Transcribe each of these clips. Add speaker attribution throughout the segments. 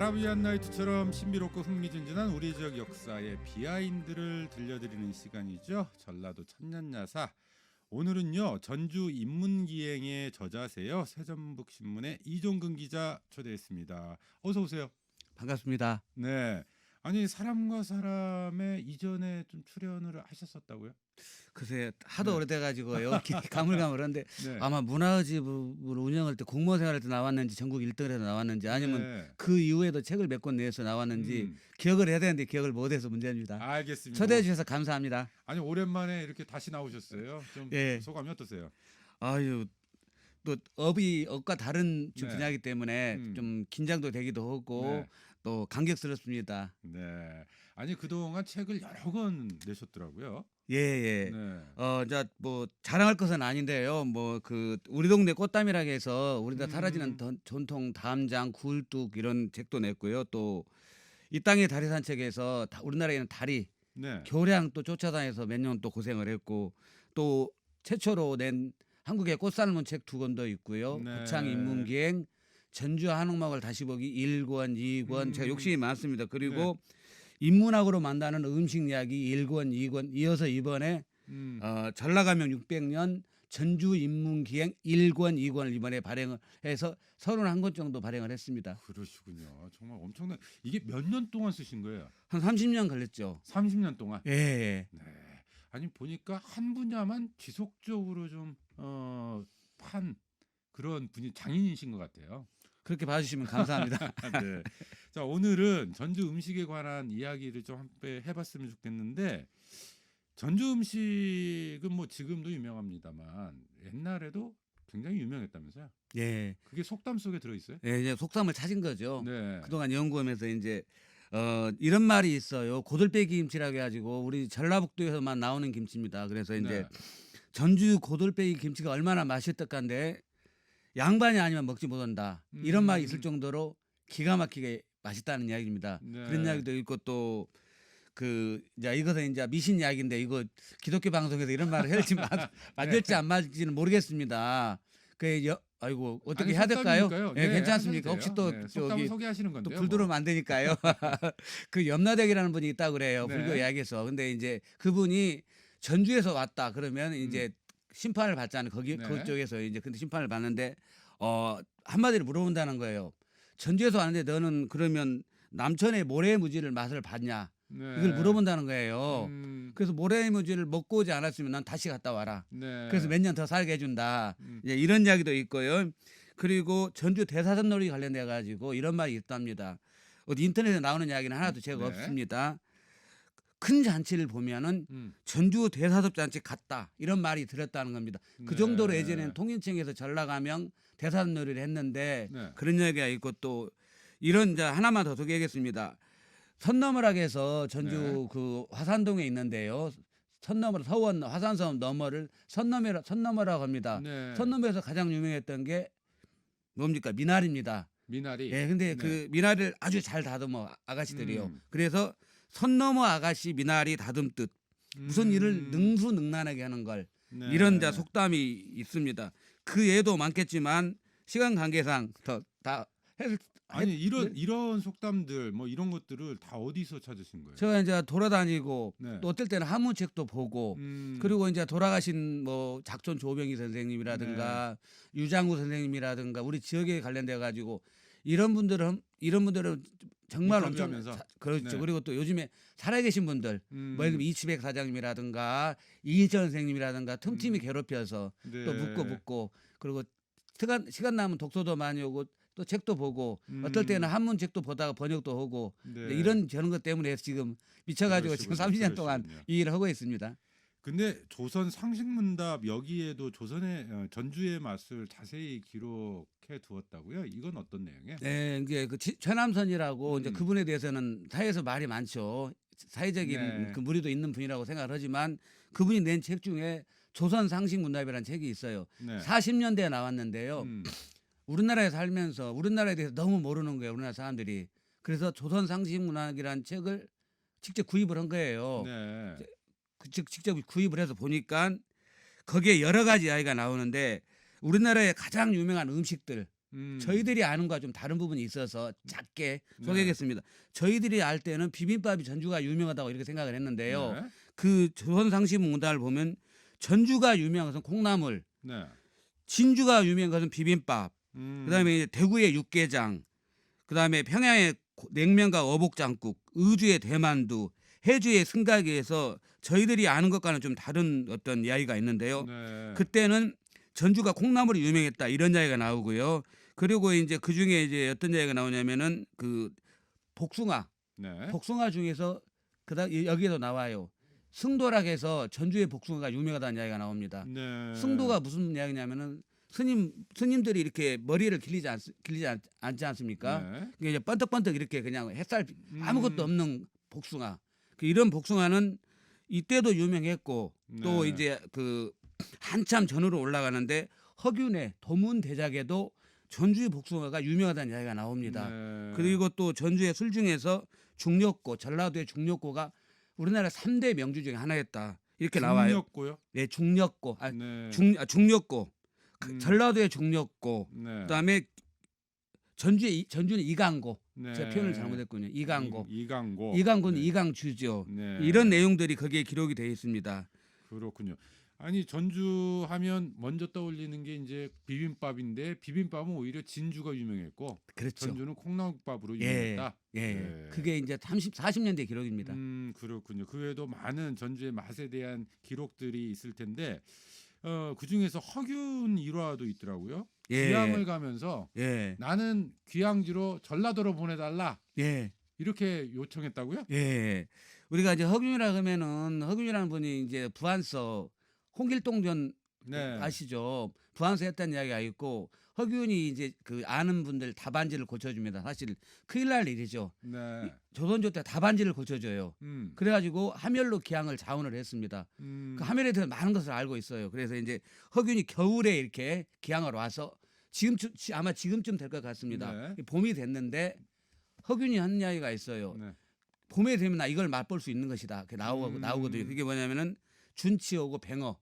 Speaker 1: 아라비안 나이트처럼 신비롭고 흥미진진한 우리 지역 역사의 비하인드를 들려드리는 시간이죠. 전라도 천년야사. 오늘은요 전주 인문기행의 저자세요. 새전북신문의 이종근 기자 초대했습니다. 어서 오세요.
Speaker 2: 반갑습니다.
Speaker 1: 네. 아니 사람과 사람의 이전에 좀 출연을 하셨었다고요?
Speaker 2: 글쎄 하도
Speaker 1: 네.
Speaker 2: 오래돼가지고요. 가물가물한데
Speaker 1: 네.
Speaker 2: 아마 문화집을 운영할 때 공무원 생활할 때 나왔는지 전국 1등을 해서 나왔는지 아니면
Speaker 1: 네.
Speaker 2: 그 이후에도 책을 몇 권 내서 나왔는지 기억을 해야 되는데 기억을 못해서 문제입니다.
Speaker 1: 알겠습니다.
Speaker 2: 초대해 주셔서 감사합니다.
Speaker 1: 아니 오랜만에 이렇게 다시 나오셨어요. 좀
Speaker 2: 예.
Speaker 1: 소감이 어떠세요?
Speaker 2: 아유 또 업과 다른
Speaker 1: 네.
Speaker 2: 분야이기 때문에 좀 긴장도 되기도 하고
Speaker 1: 네.
Speaker 2: 또 감격스럽습니다.
Speaker 1: 네. 아니 그동안 책을 여러 권 내셨더라고요.
Speaker 2: 예.
Speaker 1: 네.
Speaker 2: 자, 뭐 자랑할 것은 아닌데요. 뭐 그 우리 동네 꽃담이라 해서 우리나라 사라지는 전통 담장, 굴뚝 이런 책도 냈고요. 또 이 땅의 다리 산책에서 우리나라에는 다리
Speaker 1: 네.
Speaker 2: 교량 또 쫓아다녀서 몇 년 또 고생을 했고 또 최초로 낸 한국의 꽃 삶은 책 2권도 있고요.
Speaker 1: 네.
Speaker 2: 고창 인문기행, 전주 한옥마을 다시 보기 1권, 2권 제가 욕심이 많습니다. 그리고 인문학으로 만드는 음식 이야기 1권, 2권 이어서 이번에 전라가명 600년 전주 인문기행 1권, 2권을 이번에 발행을 해서 31권 정도 발행을 했습니다.
Speaker 1: 그러시군요. 정말 엄청난. 이게 몇 년 동안 쓰신 거예요?
Speaker 2: 한 30년 걸렸죠.
Speaker 1: 30년 동안.
Speaker 2: 예.
Speaker 1: 네. 아니 보니까 한 분야만 지속적으로 좀 판 그런 분이 장인이신 것 같아요.
Speaker 2: 그렇게 봐주시면 감사합니다.
Speaker 1: 네. 자 오늘은 전주 음식에 관한 이야기를 좀 함께 해봤으면 좋겠는데 전주 음식은 뭐 지금도 유명합니다만 옛날에도 굉장히 유명했다면서요?
Speaker 2: 예.
Speaker 1: 그게 속담 속에 들어 있어요?
Speaker 2: 예, 이제 속담을 찾은 거죠.
Speaker 1: 네.
Speaker 2: 그동안 연구하면서 이제 이런 말이 있어요. 고들빼기 김치라고 해가지고 우리 전라북도에서만 나오는 김치입니다. 그래서 이제
Speaker 1: 네.
Speaker 2: 전주 고들빼기 김치가 얼마나 맛있던가인데 양반이 아니면 먹지 못한다. 이런 말이 있을 정도로 기가 막히게 맛있다는 이야기입니다.
Speaker 1: 네.
Speaker 2: 그런 이야기도 있고 또 이제 이것은 이제 미신 이야기인데 이거 기독교 방송에서 이런 말을 할지 맞을지 안 맞을지는 모르겠습니다. 아이고 어떻게
Speaker 1: 아니,
Speaker 2: 해야 될까요?
Speaker 1: 속담이니까요.
Speaker 2: 네,
Speaker 1: 네,
Speaker 2: 괜찮습니까?
Speaker 1: 하셔도
Speaker 2: 혹시
Speaker 1: 돼요.
Speaker 2: 또
Speaker 1: 네, 속담을
Speaker 2: 저기
Speaker 1: 소개하시는
Speaker 2: 또
Speaker 1: 건데요.
Speaker 2: 불 들어오면 안 되니까요. 그 염라대기라는 분이 있다고 그래요.
Speaker 1: 네.
Speaker 2: 불교 이야기에서. 근데 이제 그분이 전주에서 왔다 그러면 이제 심판을 받잖아요.
Speaker 1: 네.
Speaker 2: 그쪽에서 이제 근데 심판을 받는데 한마디로 물어본다는 거예요. 전주에서 왔는데 너는 그러면 남천의 모래무지를 맛을 봤냐?
Speaker 1: 네.
Speaker 2: 이걸 물어본다는 거예요.
Speaker 1: 음,
Speaker 2: 그래서 모래무지를 먹고 오지 않았으면 난 다시 갔다 와라.
Speaker 1: 네.
Speaker 2: 그래서 몇 년 더 살게 해준다. 이제 이런 이야기도 있고요. 그리고 전주 대사선놀이 관련돼 가지고 이런 말이 있답니다. 어디 인터넷에 나오는 이야기는 하나도 제가
Speaker 1: 네.
Speaker 2: 없습니다. 큰 잔치를 보면은 전주 대사섭 잔치 같다 이런 말이 들었다는 겁니다. 그
Speaker 1: 네.
Speaker 2: 정도로 예전에는 통인청에서 전라가명 대사선놀이를 했는데
Speaker 1: 네.
Speaker 2: 그런 이야기가 있고 또 이런 이제 하나만 더 소개하겠습니다. 선너머락에서 전주
Speaker 1: 네.
Speaker 2: 그 화산동에 있는데요. 선너머 서원 화산섬 너머를 선너머라고 합니다.
Speaker 1: 네.
Speaker 2: 선너머에서 가장 유명했던 게 뭡니까? 미나리입니다.
Speaker 1: 미나리.
Speaker 2: 예, 근데
Speaker 1: 네.
Speaker 2: 그 미나리를 아주 잘 다듬어 아가씨들이요.
Speaker 1: 음.
Speaker 2: 그래서 선너머 아가씨 미나리 다듬듯 무슨 일을 능수능란하게 하는 걸
Speaker 1: 네.
Speaker 2: 이런 자 속담이 있습니다. 그 예도 많겠지만 시간 관계상 다
Speaker 1: 아니 이런 속담들 뭐 이런 것들을 다 어디서 찾으신 거예요?
Speaker 2: 제가 이제 돌아다니고
Speaker 1: 네.
Speaker 2: 또 어떨 때는 한문책도 보고 그리고 이제 돌아가신 뭐 작촌 조병희 선생님이라든가 유장구 선생님이라든가 우리 지역에 관련돼 가지고 이런 분들은 정말 엄청
Speaker 1: 인터뷰하면서.
Speaker 2: 그렇죠.
Speaker 1: 네.
Speaker 2: 그리고 또 요즘에 살아계신 분들 뭐 예를 들면 이치백 사장님이라든가 이인철 선생님이라든가 틈틈이 괴롭혀서
Speaker 1: 네.
Speaker 2: 또 묻고 그리고 시간 나면 독서도 많이 오고 또 책도 보고 어떨 때는 한문 책도 보다가 번역도 하고
Speaker 1: 네.
Speaker 2: 저런 것 때문에 지금 미쳐가지고 지금
Speaker 1: 그러시군요.
Speaker 2: 30년 동안
Speaker 1: 그러시군요.
Speaker 2: 이 일을 하고 있습니다.
Speaker 1: 근데 조선 상식문답 여기에도 조선의 전주의 맛을 자세히 기록해 두었다고요? 이건 어떤 내용이에요?
Speaker 2: 네, 이게 그 최남선이라고 이제 그분에 대해서는 사회에서 말이 많죠. 사회적인
Speaker 1: 네.
Speaker 2: 그 무리도 있는 분이라고 생각을 하지만 그분이 낸 책 중에 조선 상식문답이라는 책이 있어요.
Speaker 1: 네.
Speaker 2: 40년대에 나왔는데요. 우리나라에 살면서 우리나라에 대해서 너무 모르는 거예요. 우리나라 사람들이. 그래서 조선 상식문학이라는 책을 직접 구입을 한 거예요.
Speaker 1: 네.
Speaker 2: 직접 구입을 해서 보니까 거기에 여러 가지 이야기가 나오는데 우리나라의 가장 유명한 음식들 저희들이 아는 거와 좀 다른 부분이 있어서 작게
Speaker 1: 네.
Speaker 2: 소개하겠습니다. 저희들이 알 때는 비빔밥이 전주가 유명하다고 이렇게 생각을 했는데요.
Speaker 1: 네.
Speaker 2: 그 조선상시문단을 보면 전주가 유명한 것은 콩나물,
Speaker 1: 네.
Speaker 2: 진주가 유명한 것은 비빔밥, 그다음에 이제 대구의 육개장, 그다음에 평양의 냉면과 어복장국, 의주의 대만두, 해주의 승갈기에서 저희들이 아는 것과는 좀 다른 어떤 이야기가 있는데요.
Speaker 1: 네.
Speaker 2: 그때는 전주가 콩나물이 유명했다 이런 이야기가 나오고요. 그리고 이제 그 중에 이제 어떤 이야기가 나오냐면은 그 복숭아,
Speaker 1: 네.
Speaker 2: 복숭아 중에서 그다음 여기에도 나와요. 승도락에서 전주의 복숭아가 유명하다는 이야기가 나옵니다.
Speaker 1: 네.
Speaker 2: 승도가 무슨 이야기냐면은 스님들이 이렇게 머리를 길리지 않지 않습니까?
Speaker 1: 네.
Speaker 2: 그게 이제 번뜩번뜩 이렇게 그냥 햇살
Speaker 1: 음.
Speaker 2: 아무것도 없는 복숭아. 이런 복숭아는 이때도 유명했고 또
Speaker 1: 네.
Speaker 2: 이제 그 한참 전으로 올라가는데 허균의 도문대작에도 전주의 복숭아가 유명하다는 이야기가 나옵니다.
Speaker 1: 네.
Speaker 2: 그리고 또 전주의 술 중에서 중력고, 전라도의 중력고가 우리나라 3대 명주 중에 하나였다. 이렇게 나와요.
Speaker 1: 중력고요?
Speaker 2: 네, 중력고.
Speaker 1: 네.
Speaker 2: 중력고. 전라도의 중력고.
Speaker 1: 네.
Speaker 2: 그다음에 전주는 이강고.
Speaker 1: 네.
Speaker 2: 제가 표현을 잘못했군요. 이강고.
Speaker 1: 이강고.
Speaker 2: 이강고는
Speaker 1: 네.
Speaker 2: 이강주죠.
Speaker 1: 네.
Speaker 2: 이런 내용들이 거기에 기록이 되어 있습니다.
Speaker 1: 그렇군요. 아니 전주 하면 먼저 떠올리는 게 이제 비빔밥인데 비빔밥은 오히려 진주가 유명했고
Speaker 2: 그렇죠.
Speaker 1: 전주는 콩나물밥으로
Speaker 2: 예,
Speaker 1: 유명했다.
Speaker 2: 예.
Speaker 1: 네.
Speaker 2: 그게 이제 40년대 기록입니다.
Speaker 1: 그렇군요. 그 외에도 많은 전주의 맛에 대한 기록들이 있을 텐데 그 중에서 허균 일화도 있더라고요.
Speaker 2: 예.
Speaker 1: 귀향을 가면서
Speaker 2: 예,
Speaker 1: 나는 귀향지로 전라도로 보내달라
Speaker 2: 예,
Speaker 1: 이렇게 요청했다고요?
Speaker 2: 예. 우리가 이제 허균이라 하면은 허균이라는 분이 이제 부안서 홍길동전
Speaker 1: 네.
Speaker 2: 아시죠? 부안서 했다는 이야기가 있고 허균이 이제 그 아는 분들 답안지를 고쳐줍니다. 사실 큰일 날 일이죠.
Speaker 1: 네.
Speaker 2: 조선조 때 답안지를 고쳐줘요. 그래가지고 함열로 기항을 자원을 했습니다. 그 함열에 대해서 많은 것을 알고 있어요. 그래서 이제 허균이 겨울에 이렇게 기항을 와서 아마 지금쯤 될 것 같습니다.
Speaker 1: 네.
Speaker 2: 봄이 됐는데 허균이 한 이야기가 있어요.
Speaker 1: 네.
Speaker 2: 봄에 되면 나 이걸 맛볼 수 있는 것이다. 그게 나오거든요. 그게 뭐냐면은 준치오고 뱅어.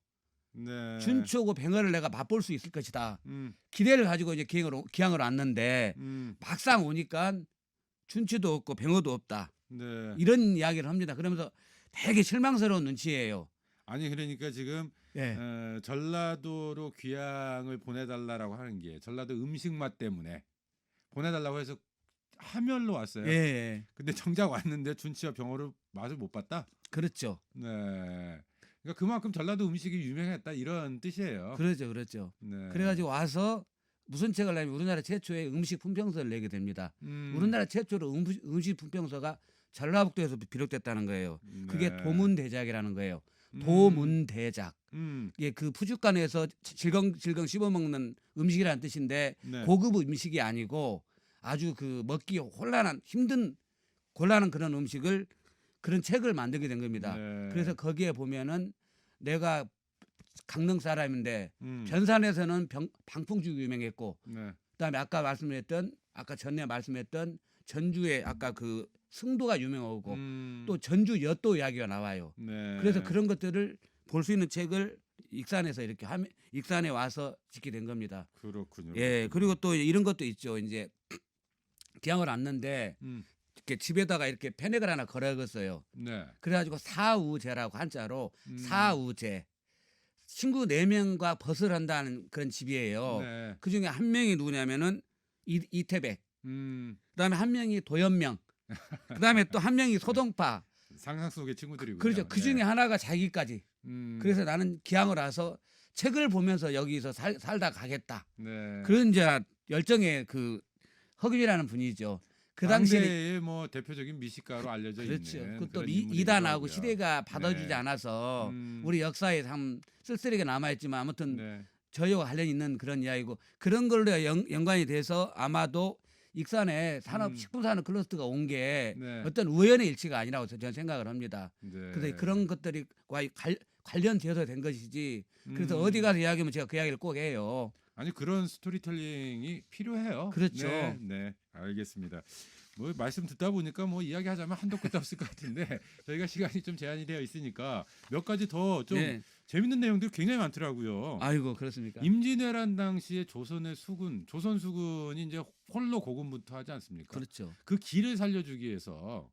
Speaker 1: 네.
Speaker 2: 준치오고 뱅어를 내가 맛볼 수 있을 것이다.
Speaker 1: 음.
Speaker 2: 기대를 가지고 이제 기항을 왔는데 막상 오니까 준치도 없고 뱅어도 없다.
Speaker 1: 네.
Speaker 2: 이런 이야기를 합니다. 그러면서 되게 실망스러운 눈치예요.
Speaker 1: 아니 그러니까 지금
Speaker 2: 예.
Speaker 1: 전라도로 귀향을 보내달라고 하는 게 전라도 음식 맛 때문에 보내달라고 해서 함열로 왔어요.
Speaker 2: 예.
Speaker 1: 근데 정작 왔는데 준치와 병어를 맛을 못 봤다.
Speaker 2: 그렇죠.
Speaker 1: 네. 그러니까 그만큼 전라도 음식이 유명했다 이런 뜻이에요.
Speaker 2: 그렇죠.
Speaker 1: 네.
Speaker 2: 그래가지고 와서 무슨 책을 내면 우리나라 최초의 음식 품평서를 내게 됩니다. 우리나라 최초로 음식 품평서가 전라북도에서 비롯됐다는 거예요. 그게
Speaker 1: 네.
Speaker 2: 도문대작이라는 거예요. 도문대작. 이게 그 푸주간에서 질겅질겅 씹어먹는 음식이라는 뜻인데
Speaker 1: 네.
Speaker 2: 고급 음식이 아니고 아주 그 먹기 힘든 곤란한 그런 음식을 그런 책을 만들게 된 겁니다.
Speaker 1: 네.
Speaker 2: 그래서 거기에 보면은 내가 강릉 사람인데
Speaker 1: 음.
Speaker 2: 변산에서는 방풍죽이 유명했고
Speaker 1: 네.
Speaker 2: 그다음에 아까 전에 말씀했던 전주에 아까 그 승도가 유명하고 또 전주 엿도 이야기가 나와요.
Speaker 1: 네.
Speaker 2: 그래서 그런 것들을 볼 수 있는 책을 익산에서 이렇게 익산에 와서 짓게 된 겁니다.
Speaker 1: 그렇군요.
Speaker 2: 예, 그리고 또 이런 것도 있죠. 이제 기항을 왔는데 이렇게 집에다가 이렇게 패넥을 하나 걸어뒀어요.
Speaker 1: 네.
Speaker 2: 그래가지고 사우제라고 한자로
Speaker 1: 음.
Speaker 2: 사우제. 친구 4명과 벗을 한다는 그런 집이에요.
Speaker 1: 네.
Speaker 2: 그 중에 한 명이 누구냐면은 이태백. 그다음에 한 명이 도연명. 그다음에 또 한 명이 소동파.
Speaker 1: 상상 속의 친구들이고요.
Speaker 2: 그렇죠. 그 중에 하나가 자기까지. 그래서 나는 기항을 와서 책을 보면서 여기서 살다 가겠다.
Speaker 1: 네.
Speaker 2: 그런 이제 열정의 그 허균이라는 분이죠. 그 당시에
Speaker 1: 당대의 뭐 대표적인 미식가로 알려져
Speaker 2: 그렇죠.
Speaker 1: 있는
Speaker 2: 그또
Speaker 1: 그런
Speaker 2: 이다 나오고
Speaker 1: 인물이더라고요.
Speaker 2: 시대가 받아주지
Speaker 1: 네.
Speaker 2: 않아서 우리 역사에 참 쓸쓸하게 남아있지만 아무튼
Speaker 1: 네.
Speaker 2: 저희와 관련 있는 그런 이야기고 그런 걸로 연관이 돼서 아마도 익산에 식품산업 클러스터가 온 게
Speaker 1: 네.
Speaker 2: 어떤 우연의 일치가 아니라고 저는 생각을 합니다.
Speaker 1: 네.
Speaker 2: 그래서 그런 것들이 관련되어서 된 것이지. 그래서 어디 가서 이야기하면 제가 그 이야기를 꼭 해요.
Speaker 1: 아니 그런 스토리텔링이 필요해요.
Speaker 2: 그렇죠.
Speaker 1: 네, 네, 알겠습니다. 뭐 말씀 듣다 보니까 뭐 이야기하자면 한도 끝도 없을 것 같은데 저희가 시간이 좀 제한이 되어 있으니까 몇 가지 더 좀
Speaker 2: 네.
Speaker 1: 재밌는 내용들이 굉장히 많더라고요.
Speaker 2: 아이고 그렇습니까?
Speaker 1: 임진왜란 당시에 조선의 수군, 조선 수군이 이제 홀로 고군분투 하지 않습니까?
Speaker 2: 그렇죠.
Speaker 1: 그 길을 살려주기 위해서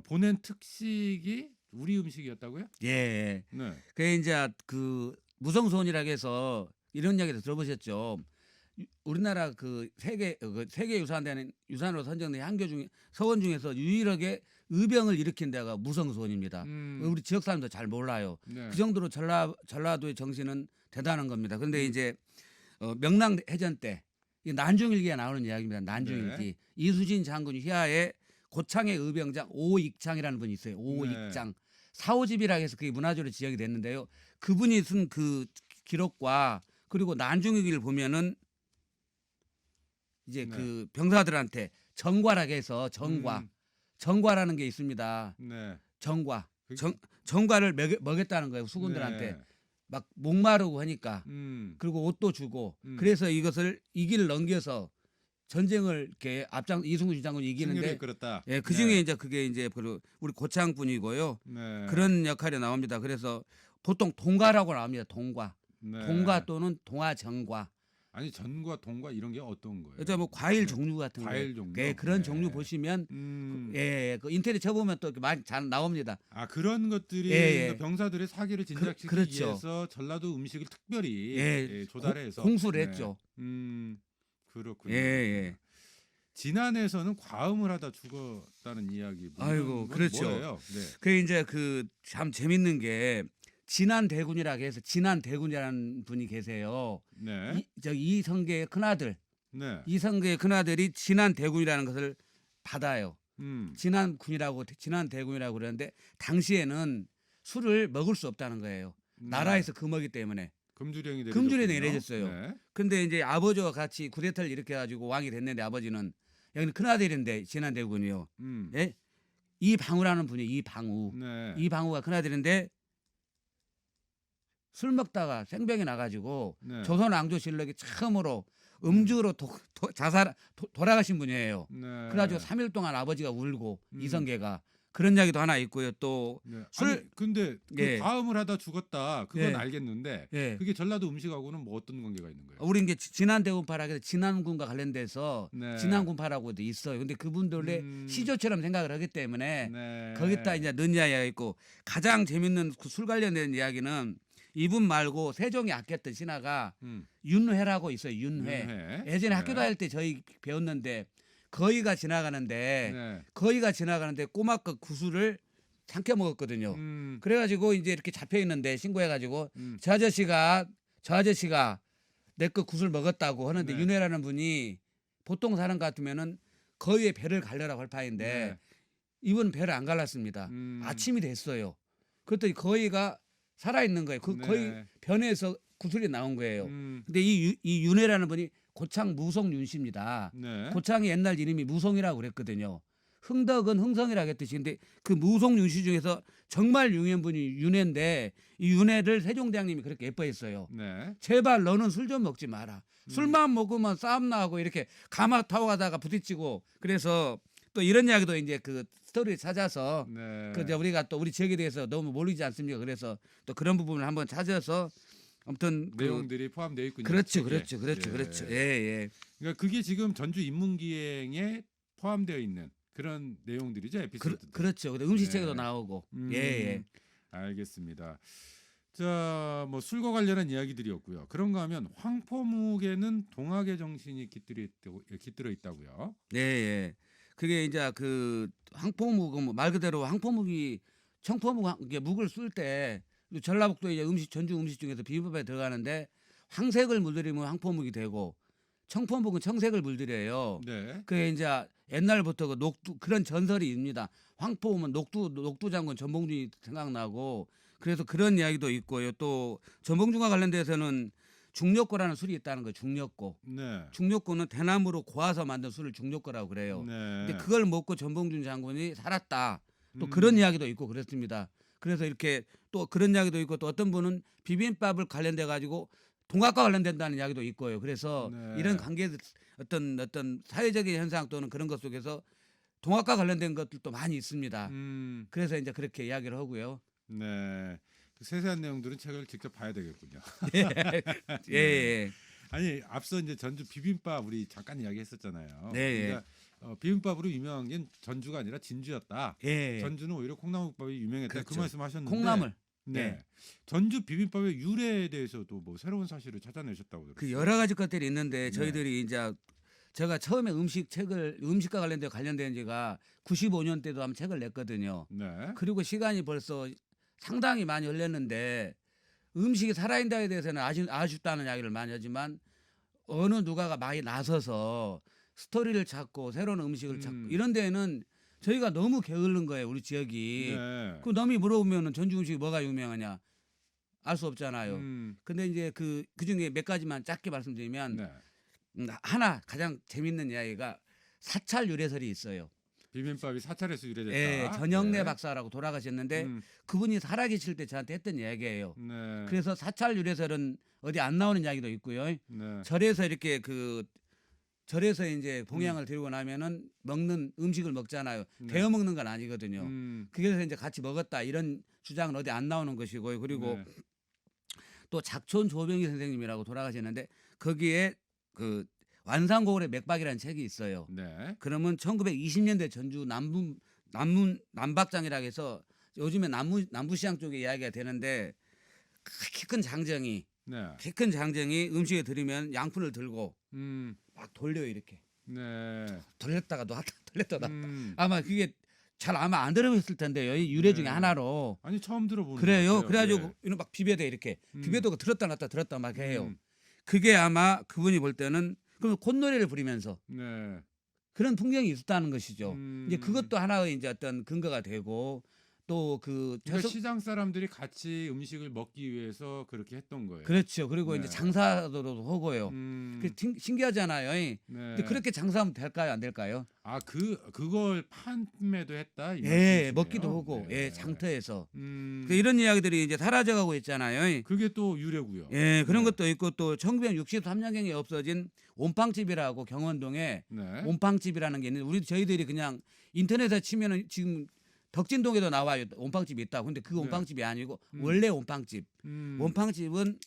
Speaker 1: 보낸 특식이 우리 음식이었다고요?
Speaker 2: 예.
Speaker 1: 네.
Speaker 2: 그 이제 그 무성소원이라고 해서 이런 이야기도 들어보셨죠. 우리나라 그 세계 유산되는 유산으로 선정된 향교 중에 서원 중에서 유일하게 의병을 일으킨 데가 무성소원입니다. 우리 지역 사람도 잘 몰라요.
Speaker 1: 네.
Speaker 2: 그 정도로 전라도의 정신은 대단한 겁니다. 그런데 이제 명랑 해전 때 이 난중일기가 나오는 이야기입니다. 난중일기.
Speaker 1: 네.
Speaker 2: 이수진 장군 휘하에 고창의 의병장 오익장이라는 분이 있어요. 오익장. 사오집이라 해서 그게 문화재로 지정이 됐는데요. 그분이 쓴 그 기록과 그리고 난중일기를 보면은 이제
Speaker 1: 네.
Speaker 2: 그 병사들한테 정과라고 해서 정과라는 게 있습니다.
Speaker 1: 네.
Speaker 2: 정과.
Speaker 1: 그-
Speaker 2: 정과를 먹였다는 거예요. 수군들한테.
Speaker 1: 네.
Speaker 2: 막 목마르고 하니까.
Speaker 1: 그리고
Speaker 2: 그리고 옷도 주고.
Speaker 1: 음.
Speaker 2: 그래서 이것을 이 길을 넘겨서 전쟁을 이렇게 이승우 장군이
Speaker 1: 승리를
Speaker 2: 이기는데
Speaker 1: 이끌었다.
Speaker 2: 예, 그 중에 이제 그게 이제 우리 고창군이고요.
Speaker 1: 네.
Speaker 2: 그런 역할이 나옵니다. 그래서 보통 동과라고 나옵니다. 동과.
Speaker 1: 네.
Speaker 2: 동과 또는 동화정과.
Speaker 1: 아니 전과 동과 이런 게 어떤 거예요?
Speaker 2: 그래서 뭐 과일 종류 같은 거.
Speaker 1: 과일 종류?
Speaker 2: 예, 그런
Speaker 1: 네.
Speaker 2: 종류 보시면
Speaker 1: 음.
Speaker 2: 예, 그 인터넷 쳐보면 또 많이 잘 나옵니다.
Speaker 1: 아 그런 것들이
Speaker 2: 예, 예.
Speaker 1: 그러니까 병사들의 사기를 진작시키기
Speaker 2: 그렇죠.
Speaker 1: 위해서 전라도 음식을 특별히
Speaker 2: 예,
Speaker 1: 조달해서
Speaker 2: 공수를
Speaker 1: 네.
Speaker 2: 했죠.
Speaker 1: 그렇군요.
Speaker 2: 예, 예.
Speaker 1: 진안에서는 과음을 하다 죽었다는 이야기. 뭐
Speaker 2: 아이고,
Speaker 1: 이런 건
Speaker 2: 그렇죠.
Speaker 1: 뭐예요? 네.
Speaker 2: 그 이제 그 참 재밌는 게 진안대군이라고 해서 진안대군이라는 분이 계세요.
Speaker 1: 네.
Speaker 2: 이성계의 큰아들.
Speaker 1: 네.
Speaker 2: 이성계의 큰아들이 진안대군이라는 것을 받아요.
Speaker 1: 음.
Speaker 2: 진안대군이라고 그러는데 당시에는 술을 먹을 수 없다는 거예요. 나라에서 금하기 때문에.
Speaker 1: 금주령이
Speaker 2: 금주령이
Speaker 1: 내려졌군요.
Speaker 2: 내려졌어요.
Speaker 1: 네.
Speaker 2: 근데 이제 아버지와 같이 쿠데타를 일으켜 가지고 왕이 됐는데 아버지는 여기는 큰아들인데 진안대군이요. 예? 이방우라는 분이 이방우.
Speaker 1: 네.
Speaker 2: 이방우가 큰아들인데 술 먹다가 생병이 나가지고
Speaker 1: 네.
Speaker 2: 조선 왕조실록이 처음으로 음주로 돌아가신 분이에요.
Speaker 1: 네.
Speaker 2: 그래가지고 3일 동안 아버지가 울고
Speaker 1: 음.
Speaker 2: 이성계가 그런 이야기도 하나 있고요. 또
Speaker 1: 네.
Speaker 2: 술-
Speaker 1: 아니, 근데 그
Speaker 2: 예.
Speaker 1: 과음을 하다 죽었다. 그건
Speaker 2: 예.
Speaker 1: 알겠는데
Speaker 2: 예.
Speaker 1: 그게 전라도 음식하고는 뭐 어떤 관계가 있는 거예요?
Speaker 2: 우리 이제 진안대군파라고 해서 진안군과 관련돼서
Speaker 1: 네.
Speaker 2: 진안군파라고도 있어요. 근데 그분들의
Speaker 1: 음.
Speaker 2: 시조처럼 생각을 하기 때문에
Speaker 1: 네.
Speaker 2: 거기다 이제 넣은 이야기가 있고 가장 재밌는 그술 관련된 이야기는 이분 말고 세종이 아꼈던 신하가 윤회라고 있어요. 윤회.
Speaker 1: 윤회.
Speaker 2: 예전에 학교
Speaker 1: 네.
Speaker 2: 다닐 때 저희 배웠는데 거의가 지나가는데
Speaker 1: 네.
Speaker 2: 거의가 지나가는데 꼬막그 구슬을 삼켜 먹었거든요. 그래가지고 이제 이렇게 잡혀 있는데 신고해가지고 저 아저씨가 내 거 구슬 먹었다고 하는데
Speaker 1: 네.
Speaker 2: 윤회라는 분이 보통 사람 같으면은 거의의 배를 갈려라고 할 파인데
Speaker 1: 네.
Speaker 2: 이분은 배를 안 갈랐습니다. 아침이 됐어요. 그랬더니 거의가 살아 있는 거예요. 그
Speaker 1: 네.
Speaker 2: 거의 변해서 구슬이 나온 거예요.
Speaker 1: 음.
Speaker 2: 근데 이 윤회라는 분이 고창 무송윤 씨입니다.
Speaker 1: 네.
Speaker 2: 고창의 옛날 이름이 무송이라고 그랬거든요. 흥덕은 흥성이라고 했듯이 근데 그 무송윤 씨 중에서 정말 유명한 분이 윤회인데 이 윤회를 세종대왕님이 그렇게 예뻐했어요.
Speaker 1: 네.
Speaker 2: 제발 너는 술 좀 먹지 마라. 술만 먹으면 싸움 나고 이렇게 가마 타고 가다가 부딪히고 그래서 또 이런 이야기도 이제 그 스토리 찾아서
Speaker 1: 네.
Speaker 2: 그 이제 우리가 또 우리 지역에 대해서 너무 모르지 않습니까? 그래서 또 그런 부분을 한번 찾아서 아무튼
Speaker 1: 내용들이 포함되어 있군요.
Speaker 2: 그렇죠,
Speaker 1: 책에.
Speaker 2: 그렇죠. 예.
Speaker 1: 그러니까 그게 지금 전주 인문기행에 포함되어 있는 그런 내용들이죠, 에피소드.
Speaker 2: 그렇죠. 근데 음식책에도
Speaker 1: 네.
Speaker 2: 나오고. 예.
Speaker 1: 알겠습니다. 자, 뭐 술과 관련한 이야기들이었고요. 그런가 하면 황포묵에는 동학의 정신이 깃들어 있다고요.
Speaker 2: 예. 그게 이제 그 황포묵은 말 그대로 황포묵이 청포묵 이게 묵을 쓸 때 전라북도 이제 전주 음식 중에서 비빔밥에 들어가는데 황색을 물들이면 황포묵이 되고 청포묵은 청색을 물들여요.
Speaker 1: 네.
Speaker 2: 그게 이제 옛날부터 그 녹두 그런 전설이 있습니다. 황포묵은 녹두 장군 전봉준이 생각나고 그래서 그런 이야기도 있고요. 또 전봉준과 관련돼서는 중력고라는 술이 있다는 거예요. 중력고.
Speaker 1: 네.
Speaker 2: 중력고는 대나무로 고아서 만든 술을 중력고라고 그래요.
Speaker 1: 네.
Speaker 2: 근데 그걸 먹고 전봉준 장군이 살았다. 또
Speaker 1: 음.
Speaker 2: 그런 이야기도 있고 그렇습니다. 그래서 이렇게 또 그런 이야기도 있고 또 어떤 분은 비빔밥을 관련돼 가지고 동학과 관련된다는 이야기도 있고요. 그래서
Speaker 1: 네.
Speaker 2: 이런 관계 어떤 사회적인 현상 또는 그런 것 속에서 동학과 관련된 것들도 많이 있습니다. 그래서 이제 그렇게 이야기를 하고요.
Speaker 1: 네. 그 세세한 내용들은 책을 직접 봐야 되겠군요.
Speaker 2: 예, 예.
Speaker 1: 아니 앞서 이제 전주 비빔밥 우리 잠깐 이야기했었잖아요.
Speaker 2: 네, 예.
Speaker 1: 그러니까 비빔밥으로 유명한 게 전주가 아니라 진주였다.
Speaker 2: 예.
Speaker 1: 전주는 오히려 콩나물국밥이 유명했다. 그
Speaker 2: 그렇죠.
Speaker 1: 말씀하셨는데
Speaker 2: 콩나물.
Speaker 1: 네.
Speaker 2: 예.
Speaker 1: 전주 비빔밥의 유래에 대해서도 뭐 새로운 사실을 찾아내셨다고 들었어요.
Speaker 2: 그 여러 가지 것들이 있는데
Speaker 1: 네.
Speaker 2: 저희들이 이제 제가 처음에 음식과 관련된 지가 95년 때도 한번 책을 냈거든요.
Speaker 1: 네.
Speaker 2: 그리고 시간이 벌써 상당히 많이 흘렀는데 음식이 살아있다에 대해서는 아쉽다는 이야기를 많이 하지만 어느 누가가 많이 나서서 스토리를 찾고 새로운 음식을 찾고 이런 데에는 저희가 너무 게으른 거예요. 우리 지역이.
Speaker 1: 네.
Speaker 2: 그 남이 물어보면 전주 음식이 뭐가 유명하냐 알 수 없잖아요.
Speaker 1: 음,
Speaker 2: 근데 이제 그 중에 몇 가지만 짧게 말씀드리면
Speaker 1: 네.
Speaker 2: 하나 가장 재밌는 이야기가 사찰 유래설이 있어요.
Speaker 1: 비빔밥이 사찰에서 유래됐다.
Speaker 2: 예, 전영래
Speaker 1: 네.
Speaker 2: 박사라고 돌아가셨는데
Speaker 1: 음,
Speaker 2: 그분이 살아계실 때 저한테 했던 이야기예요.
Speaker 1: 네.
Speaker 2: 그래서 사찰 유래설은 어디 안 나오는 이야기도 있고요.
Speaker 1: 네.
Speaker 2: 절에서 이렇게 절에서 이제 봉양을 드리고 나면은 먹는 음식을 먹잖아요.
Speaker 1: 네.
Speaker 2: 데워 먹는 건 아니거든요.
Speaker 1: 음,
Speaker 2: 그래서 이제 같이 먹었다 이런 주장은 어디 안 나오는 것이고요. 그리고
Speaker 1: 네.
Speaker 2: 또 작촌 조병희 선생님이라고 돌아가셨는데 거기에 그 완산고을의 맥박이라는 책이 있어요.
Speaker 1: 네.
Speaker 2: 그러면 1920년대 전주 남박장이라고 해서 요즘에 남부시장 쪽에 이야기가 되는데 키 큰 장정이
Speaker 1: 네.
Speaker 2: 음식에 들이면 양푼을 들고
Speaker 1: 음,
Speaker 2: 막 돌려요 이렇게
Speaker 1: 네.
Speaker 2: 돌렸다가 놨다 돌렸다가 놨다.
Speaker 1: 음,
Speaker 2: 아마 그게 잘 아마 안 들어봤을 텐데요. 이 유래 중에
Speaker 1: 네.
Speaker 2: 하나로
Speaker 1: 아니 처음 들어보는
Speaker 2: 그래요.
Speaker 1: 것 같아요.
Speaker 2: 그래가지고
Speaker 1: 예.
Speaker 2: 이런 막 비벼대 이렇게 비벼도 들었다 놨다 들었다 막 해요.
Speaker 1: 음,
Speaker 2: 그게 아마 그분이 볼 때는 그럼 콧노래를 부리면서
Speaker 1: 네.
Speaker 2: 그런 풍경이 있었다는 것이죠. 이제
Speaker 1: 음.
Speaker 2: 그것도 하나의 이제 어떤 근거가 되고 또
Speaker 1: 그러니까 시장 사람들이 같이 음식을 먹기 위해서 그렇게 했던 거예요.
Speaker 2: 그렇죠. 그리고
Speaker 1: 네.
Speaker 2: 이제 장사도 하고요.
Speaker 1: 음,
Speaker 2: 그 신기하잖아요.
Speaker 1: 네.
Speaker 2: 근데 그렇게 장사하면 될까요? 안 될까요?
Speaker 1: 아, 그걸 판매도 했다. 이
Speaker 2: 예,
Speaker 1: 말씀이시네요.
Speaker 2: 먹기도 하고,
Speaker 1: 네.
Speaker 2: 예, 장터에서.
Speaker 1: 음,
Speaker 2: 그 이런 이야기들이 이제 사라져가고 있잖아요.
Speaker 1: 그게 또 유래고요.
Speaker 2: 예, 그런
Speaker 1: 네.
Speaker 2: 것도 있고 또 1963년경에 없어진 온팡집이라고 경원동에
Speaker 1: 네.
Speaker 2: 온팡집이라는 게 있는데 저희들이 그냥 인터넷에 치면은 지금 덕진동에도 나와요. 온팡집이 있다고. 근데 그
Speaker 1: 네.
Speaker 2: 온팡집이 아니고
Speaker 1: 음.
Speaker 2: 원래 온팡집. 온팡집은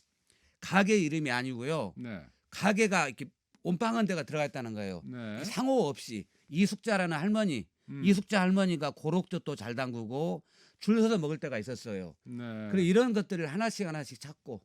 Speaker 2: 가게 이름이 아니고요.
Speaker 1: 네.
Speaker 2: 가게가 이렇게 온팡한 데가 들어가 있다는 거예요.
Speaker 1: 네.
Speaker 2: 상호 없이 이숙자라는 할머니, 이숙자 할머니가 고록젓도 잘 담그고 줄 서서 먹을 때가 있었어요.
Speaker 1: 네.
Speaker 2: 그래 이런 것들을 하나씩 찾고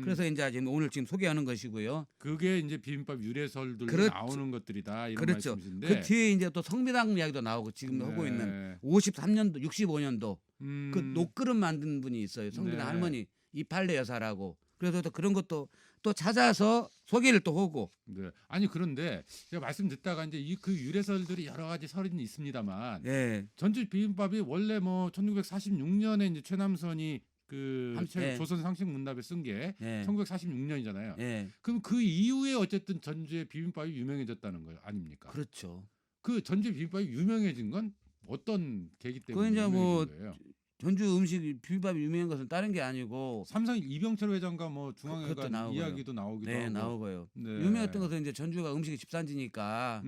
Speaker 2: 그래서
Speaker 1: 음,
Speaker 2: 이제 오늘 지금 소개하는 것이고요.
Speaker 1: 그게 이제 비빔밥 유래설들로
Speaker 2: 그렇죠.
Speaker 1: 나오는 것들이다 이런
Speaker 2: 그렇죠.
Speaker 1: 말씀이신데.
Speaker 2: 그 뒤에 이제 또 성미당 이야기도 나오고 지금
Speaker 1: 네.
Speaker 2: 하고 있는 53년도, 65년도
Speaker 1: 음,
Speaker 2: 그 녹그릇 만든 분이 있어요. 성미당
Speaker 1: 네.
Speaker 2: 할머니 이팔레 여사라고. 그래서 또 그런 것도 또 찾아서 소개를 또 하고.
Speaker 1: 네. 아니 그런데 제가 말씀 듣다가 이제 그 유래설들이 여러 가지 설이 있습니다만
Speaker 2: 예.
Speaker 1: 전주 비빔밥이 원래 뭐 1946년에 이제 최남선이 그
Speaker 2: 예.
Speaker 1: 조선 상식 문답에 쓴 게
Speaker 2: 예.
Speaker 1: 1946년이잖아요.
Speaker 2: 예.
Speaker 1: 그럼 그 이후에 어쨌든 전주의 비빔밥이 유명해졌다는 거예요, 아닙니까?
Speaker 2: 그렇죠.
Speaker 1: 그 전주 비빔밥이 유명해진 건 어떤 계기 때문에
Speaker 2: 그건 이제 뭐
Speaker 1: 유명해진 거예요?
Speaker 2: 전주 음식 비빔밥이 유명한 것은 다른 게 아니고
Speaker 1: 삼성 이병철 회장과 뭐
Speaker 2: 그것도
Speaker 1: 중앙회관
Speaker 2: 나오고요.
Speaker 1: 이야기도 나오기도
Speaker 2: 네,
Speaker 1: 하고.
Speaker 2: 나오고요.
Speaker 1: 네.
Speaker 2: 유명했던 것은 이제 전주가 음식의 집산지니까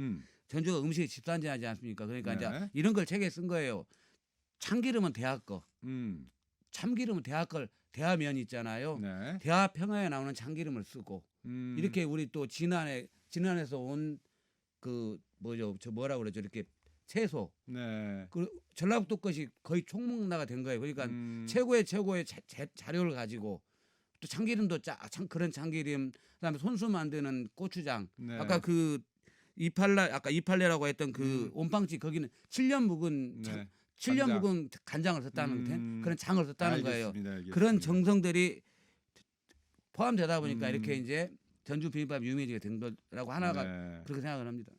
Speaker 2: 전주가 음식의 집산지하지 않습니까? 그러니까
Speaker 1: 네.
Speaker 2: 이제 이런 걸 책에 쓴 거예요. 참기름은 대하 거,
Speaker 1: 음.
Speaker 2: 참기름은 대하면 있잖아요.
Speaker 1: 네.
Speaker 2: 대하 평화에 나오는 참기름을 쓰고 이렇게 우리 또 진안에서 온 그 뭐죠? 저 뭐라 그러죠? 이렇게 채소.
Speaker 1: 네.
Speaker 2: 그 전라북도 것이 거의 총문화가 된 거예요. 그러니까
Speaker 1: 음.
Speaker 2: 최고의 자료를 가지고 또 참기름도 그런 참기름, 그다음에 손수 만드는 고추장.
Speaker 1: 네.
Speaker 2: 아까 이팔레라고 했던 그 온팡집 거기는 7년 묵은
Speaker 1: 네.
Speaker 2: 7년
Speaker 1: 간장.
Speaker 2: 묵은 간장을 썼다는 그런 장을 썼다는 거예요.
Speaker 1: 알겠습니다.
Speaker 2: 그런 정성들이 포함되다 보니까
Speaker 1: 음.
Speaker 2: 이렇게 이제 전주 비빔밥 유명해지게 된 거라고 하나가
Speaker 1: 네.
Speaker 2: 그렇게 생각을 합니다.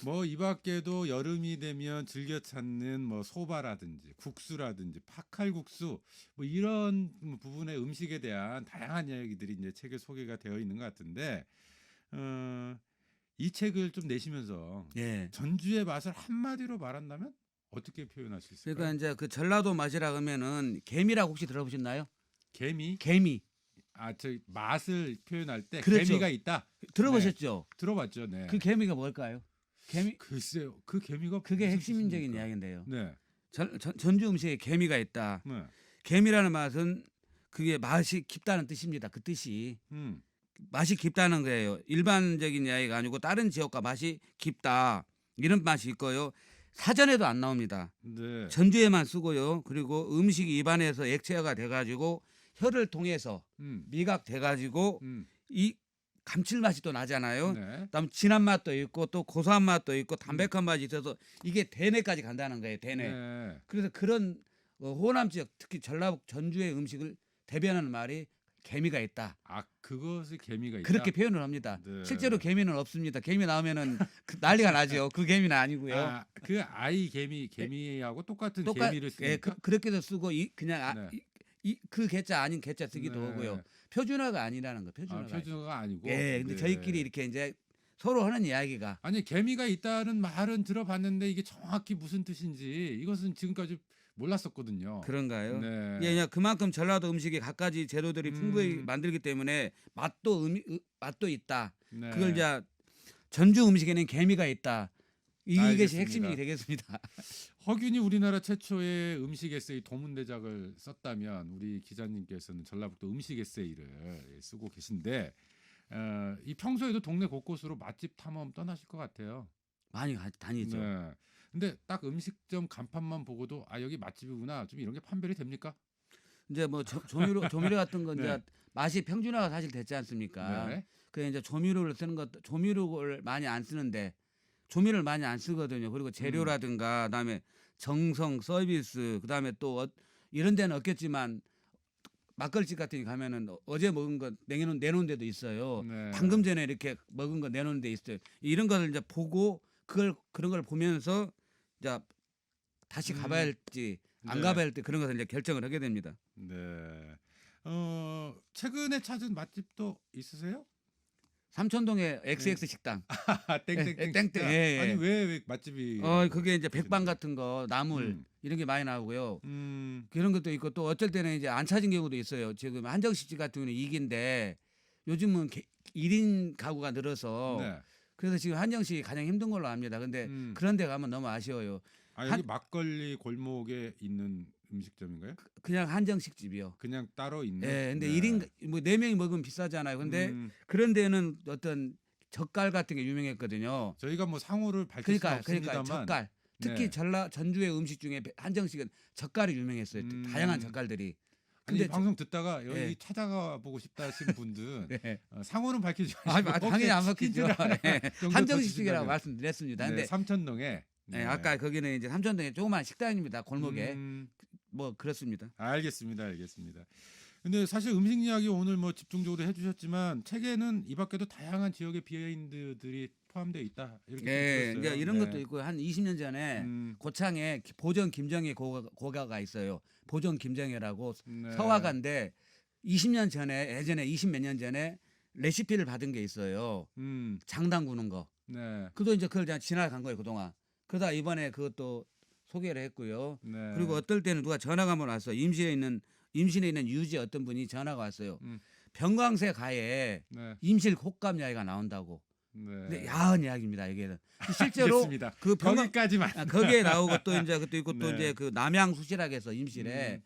Speaker 1: 뭐 이 밖에도 여름이 되면 즐겨 찾는 뭐 소바라든지 국수라든지 파칼국수 뭐 이런 부분의 음식에 대한 다양한 이야기들이 이제 책에 소개가 되어 있는 것 같은데 이 책을 좀 내시면서
Speaker 2: 예.
Speaker 1: 전주의 맛을 한마디로 말한다면 어떻게 표현할 수 있을까요?
Speaker 2: 그러니까 이제 그 전라도 맛이라 그러면은 개미라고 혹시 들어보셨나요?
Speaker 1: 개미?
Speaker 2: 개미
Speaker 1: 저 맛을 표현할 때
Speaker 2: 그렇죠.
Speaker 1: 개미가 있다.
Speaker 2: 들어보셨죠?
Speaker 1: 들어봤죠. 네.
Speaker 2: 그 개미가 뭘까요? 개미
Speaker 1: 글쎄요. 그 개미가
Speaker 2: 그게
Speaker 1: 무슨
Speaker 2: 핵심적인
Speaker 1: 뜻입니까?
Speaker 2: 이야기인데요.
Speaker 1: 네.
Speaker 2: 전주 음식에 개미가 있다.
Speaker 1: 네.
Speaker 2: 개미라는 맛은 그게 맛이 깊다는 뜻입니다. 그 뜻이
Speaker 1: 음.
Speaker 2: 맛이 깊다는 거예요. 일반적인 이야기가 아니고 다른 지역과 맛이 깊다 이런 맛이 있고요. 사전에도 안 나옵니다.
Speaker 1: 네.
Speaker 2: 전주에만 쓰고요. 그리고 음식이 입안에서 액체가 돼가지고 혀를 통해서
Speaker 1: 음.
Speaker 2: 미각돼가지고
Speaker 1: 음.
Speaker 2: 이 감칠맛이 또 나잖아요.
Speaker 1: 네.
Speaker 2: 그다음 진한 맛도 있고 또 고소한 맛도 있고 담백한 맛이 있어서 이게 대뇌까지 간다는 거예요. 대뇌.
Speaker 1: 네.
Speaker 2: 그래서 그런 호남 지역 특히 전라북 전주의 음식을 대변하는 말이 개미가 있다.
Speaker 1: 아, 그것이 개미가 있다.
Speaker 2: 그렇게 표현을 합니다.
Speaker 1: 네.
Speaker 2: 실제로 개미는 없습니다. 개미 나오면은 난리가 나죠. 그 개미는 아니고요.
Speaker 1: 아, 그 아이 개미하고 똑같은
Speaker 2: 똑같
Speaker 1: 개미를
Speaker 2: 예,
Speaker 1: 쓰니까.
Speaker 2: 그렇게도 쓰고 그냥
Speaker 1: 네.
Speaker 2: 그 개자 아닌 개자 쓰기도
Speaker 1: 네.
Speaker 2: 하고요. 표준어가 아니라는 거. 표준어가.
Speaker 1: 표준어가 아니고.
Speaker 2: 예, 근데
Speaker 1: 네.
Speaker 2: 저희끼리 이렇게 이제 서로 하는 이야기가
Speaker 1: 아니, 개미가 있다는 말은 들어봤는데 이게 정확히 무슨 뜻인지 이것은 지금까지 몰랐었거든요.
Speaker 2: 그런가요?
Speaker 1: 네.
Speaker 2: 예, 그냥 그만큼 전라도 음식이 갖가지 재료들이 풍부히 만들기 때문에 맛도 있다.
Speaker 1: 네.
Speaker 2: 그걸 이제 전주 음식에는 개미가 있다. 이것이
Speaker 1: 알겠습니다.
Speaker 2: 핵심이 되겠습니다.
Speaker 1: 허균이 우리나라 최초의 음식 에세이 도문대작을 썼다면 우리 기자님께서는 전라북도 음식 에세이를 쓰고 계신데 이 평소에도 동네 곳곳으로 맛집 탐험 떠나실 것 같아요.
Speaker 2: 많이 다니죠.
Speaker 1: 네. 근데 딱 음식점 간판만 보고도 아, 여기 맛집이구나, 좀 이런 게 판별이 됩니까?
Speaker 2: 이제 뭐 조미료 같은 건
Speaker 1: 네.
Speaker 2: 이제 맛이 평준화가 사실 됐지 않습니까?
Speaker 1: 네.
Speaker 2: 그 이제 조미료를 쓰는 것 조미료를 많이 안 쓰는데 조미료를 많이 안 쓰거든요. 그리고 재료라든가 그다음에 정성 서비스 그다음에 또 이런 데는 없겠지만 막걸집 같은 데 가면은 어제 먹은 거 내놓은 데도 있어요.
Speaker 1: 네.
Speaker 2: 방금 전에 이렇게 먹은 거 내놓은 데 있어요. 이런 거를 이제 보고 그런 걸 보면서 이제 다시 가봐야 할지 안
Speaker 1: 네.
Speaker 2: 가봐야 할지 그런 것을 이제 결정을 하게 됩니다.
Speaker 1: 네. 최근에 찾은 맛집도 있으세요?
Speaker 2: 삼천동의 XX 식당.
Speaker 1: 아, 땡땡땡.
Speaker 2: 땡땡.
Speaker 1: 식당.
Speaker 2: 예, 예.
Speaker 1: 아니, 왜 맛집이?
Speaker 2: 그게 이제 백반 같은 거 나물
Speaker 1: 음.
Speaker 2: 이런 게 많이 나오고요.
Speaker 1: 음.
Speaker 2: 그런 것도 있고 또 어쩔 때는 이제 안 찾은 경우도 있어요. 지금 한정식집 같은 경우는 2기인데 요즘은 1인 가구가 늘어서
Speaker 1: 네.
Speaker 2: 그래서 지금 한정식이 가장 힘든 걸로 압니다. 근데 그런 데 가면 너무 아쉬워요.
Speaker 1: 아, 여기 막걸리 골목에 있는 음식점인가요?
Speaker 2: 그냥 한정식집이요.
Speaker 1: 그냥 따로 있는.
Speaker 2: 예, 근데
Speaker 1: 네.
Speaker 2: 1인 뭐 4명이 먹으면 비싸잖아요. 근데 그런 데는 어떤 젓갈 같은 게 유명했거든요.
Speaker 1: 저희가 뭐 상호를 밝힐 수는
Speaker 2: 그러니까
Speaker 1: 없습니다만.
Speaker 2: 젓갈. 특히
Speaker 1: 네.
Speaker 2: 전주의 음식 중에 한정식은 젓갈이 유명했어요. 다양한 젓갈들이.
Speaker 1: 아니,
Speaker 2: 근데
Speaker 1: 방송 듣다가 여기
Speaker 2: 예.
Speaker 1: 찾아가 보고 싶다 하시는 분들은
Speaker 2: 네.
Speaker 1: 상호는 밝히지 마시고
Speaker 2: 당연히 안 먹히죠. 네.
Speaker 1: 정도
Speaker 2: 한정식이라고
Speaker 1: 더
Speaker 2: 말씀드렸습니다.
Speaker 1: 네,
Speaker 2: 근데
Speaker 1: 삼천동에.
Speaker 2: 네, 아까 거기는 이제 삼천동에 조그만 식당입니다. 골목에 뭐 그렇습니다.
Speaker 1: 알겠습니다. 근데 사실 음식 이야기 오늘 뭐 집중적으로 해주셨지만 책에는 이 밖에도 다양한 지역의 비하인드들이 포함되어 있다 이렇게
Speaker 2: 네,
Speaker 1: 들었어요.
Speaker 2: 이제 이런 것도 있고 한 20년 전에 고창에 보정 김정희 고가가 있어요. 보정 김정희라고
Speaker 1: 네.
Speaker 2: 서화가인데 20년 전에 예전에 20몇 년 전에 레시피를 받은 게 있어요. 장단 구는 거.
Speaker 1: 네.
Speaker 2: 그도 이제 그걸 그냥 지나간 거예요 그동안. 그러다 이번에 그것도 소개를 했고요.
Speaker 1: 네.
Speaker 2: 그리고 어떨 때는 누가 전화가 한번 왔어. 임신에 있는 유지 어떤 분이 전화가 왔어요. 병광세 가에
Speaker 1: 네.
Speaker 2: 임실 곶감 이야기가 나온다고.
Speaker 1: 네.
Speaker 2: 근데 야한 이야기입니다. 이게 실제로
Speaker 1: 알겠습니다.
Speaker 2: 그
Speaker 1: 거기까지만.
Speaker 2: 거기에 나오고 또 이제 그것도 있고 또
Speaker 1: 네.
Speaker 2: 이제 그 남양 수시락에서 임실에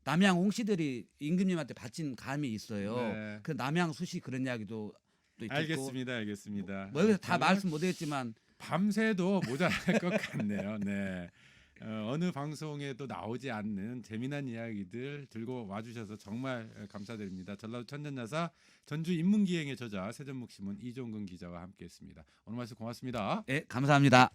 Speaker 2: 남양 홍씨들이 임금님한테 바친 감이 있어요.
Speaker 1: 네.
Speaker 2: 그 남양 수시 그런 이야기도 또 있고.
Speaker 1: 알겠습니다.
Speaker 2: 뭐 여기서 다
Speaker 1: 정말
Speaker 2: 말씀 못했지만
Speaker 1: 밤새도 모자랄 것 같네요. 네. 어느 방송에도 나오지 않는 재미난 이야기들 들고 와주셔서 정말 감사드립니다. 전라도 천년야사 전주 인문기행의 저자 세전목신문 이종근 기자와 함께했습니다. 오늘 말씀 고맙습니다.
Speaker 2: 네, 감사합니다.